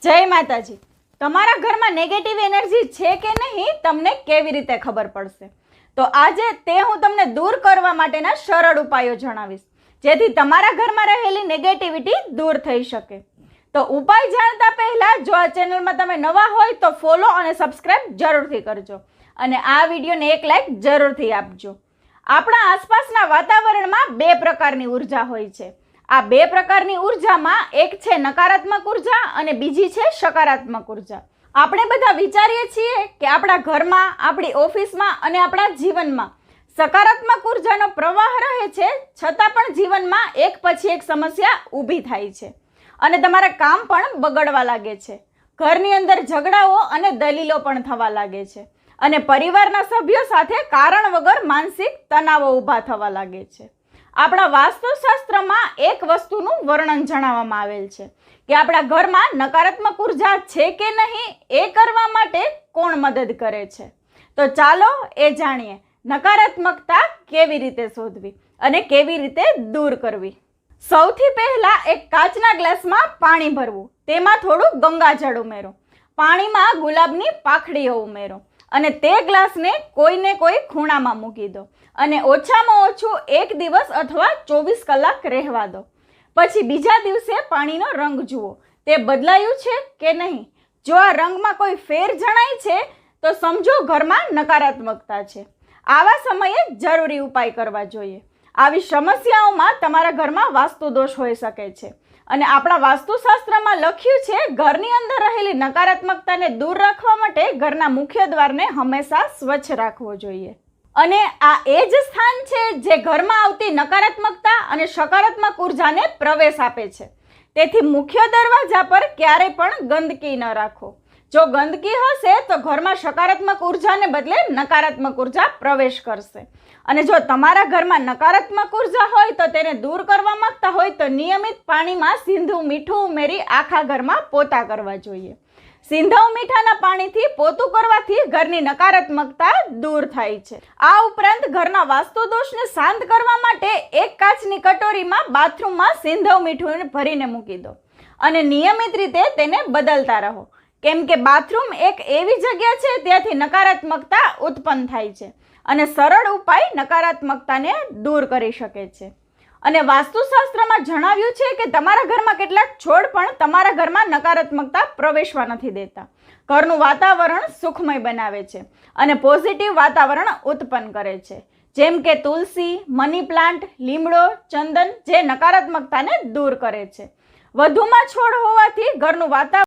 જય માતાજી। તમારા ઘરમાં નેગેટિવ એનર્જી છે કે નહીં તમને કેવી રીતે ખબર પડશે? તો આજે હું તમને દૂર કરવા માટેના સરળ ઉપાયો જણાવીશ, જેથી તમારા ઘરમાં રહેલી નેગેટિવિટી દૂર થઈ શકે। તો ઉપાય જાણતા પહેલા જો આ ચેનલમાં તમે નવા હોય તો ફોલો અને સબસ્ક્રાઇબ જરૂરથી કરજો અને આ વિડીયોને એક લાઈક જરૂરથી આપજો। આપણા આસપાસના વાતાવરણમાં બે પ્રકારની ઉર્જા હોય છે। આ બે પ્રકારની ઉર્જામાં એક છે નકારાત્મક ઉર્જા અને બીજી છે સકારાત્મક ઉર્જા। આપણે બધા વિચારીએ છીએ કે આપણા ઘરમાં, આપણી ઓફિસમાં અને આપણા જીવનમાં સકારાત્મક ઉર્જાનો પ્રવાહ રહે છે, છતાં પણ જીવનમાં એક પછી એક સમસ્યા ઊભી થાય છે અને તમારા કામ પણ બગડવા લાગે છે। ઘરની અંદર ઝઘડાઓ અને દલીલો પણ થવા લાગે છે અને પરિવારના સભ્યો સાથે કારણ વગર માનસિક તણાવો ઊભા થવા લાગે છે। આપણા વાસ્તુશાસ્ત્રમાં એક વસ્તુનું વર્ણન જણાવવામાં આવેલ છે કે આપણા ઘરમાં નકારાત્મક ઉર્જા છે કે નહીં એ કરવા માટે કોણ મદદ કરે છે। તો ચાલો એ જાણીએ, નકારાત્મકતા કેવી રીતે શોધવી અને કેવી રીતે દૂર કરવી। સૌથી પહેલા એક કાચના ગ્લાસમાં પાણી ભરવું, તેમાં થોડું ગંગાજળ ઉમેરો, પાણીમાં ગુલાબની પાંખડીઓ ઉમેરો અને તે ગ્લાસને કોઈને કોઈ ખૂણામાં મૂકી દો અને ઓછામાં ઓછું 1 દિવસ અથવા 24 કલાક રહેવા દો। પછી બીજા દિવસે પાણીનો રંગ જુઓ, તે બદલાયું છે કે નહીં। જો આ રંગમાં કોઈ ફેર જણાય છે તો સમજો ઘરમાં નકારાત્મકતા છે। આવા સમયે જરૂરી ઉપાય કરવા જોઈએ। આવી સમસ્યાઓમાં તમારા ઘરમાં વાસ્તુ દોષ હોઈ શકે છે અને આપણા વાસ્તુશાસ્ત્રમાં લખ્યું છે ઘરની અંદર રહેલી નકારાત્મકતાને દૂર રાખવા માટે ઘરના મુખ્ય દ્વારને હંમેશા સ્વચ્છ રાખવો જોઈએ। અને આ એ જ સ્થાન છે જે ઘરમાં આવતી નકારાત્મકતા અને સકારાત્મક ઉર્જાને પ્રવેશ આપે છે। તેથી મુખ્ય દરવાજા પર ક્યારેય પણ ગંદકી ન રાખો। જો ગંદકી હશે તો ઘરમાં સકારાત્મક ઉર્જાને બદલે નકારાત્મક ઉર્જા પ્રવેશ કરશે અને જો તમારા ઘરમાં નકારાત્મક ઉર્જા હોય તો તેને દૂર કરવા માંગતા હોય તો નિયમિત પાણીમાં સિંધુ મીઠું ઉમેરી આખા ઘરમાં પોતા કરવા જોઈએ। સિંધવ મીઠાના પાણીથી પોતું કરવાથી ઘરની નકારાત્મકતા દૂર થાય છે। આ ઉપરાંત ઘરના વાસ્તુ દોષને શાંત કરવા માટે એક કાચની કટોરીમાં બાથરૂમમાં સિંધવ મીઠું ભરીને મૂકી દો અને નિયમિત રીતે તેને બદલતા રહો, કેમ કે બાથરૂમ એક એવી જગ્યા છે ત્યાંથી નકારાત્મકતા ઉત્પન્ન થાય છે અને સરળ ઉપાય નકારાત્મકતાને દૂર કરી શકે છે। અને વાસ્તુશાસ્ત્રમાં જણાવ્યું છે કે તમારા ઘરમાં કેટલાક છોડ પણ તમારા ઘરમાં નકારાત્મકતા પ્રવેશવા નથી દેતા, ઘરનું વાતાવરણ સુખમય બનાવે છે અને પોઝિટિવ વાતાવરણ ઉત્પન્ન કરે છે, જેમ કે તુલસી, મની પ્લાન્ટ, લીમડો, ચંદન, જે નકારાત્મકતાને દૂર કરે છે। વધુમાં છોડ હોવાથી ઘરનું વાતાવરણ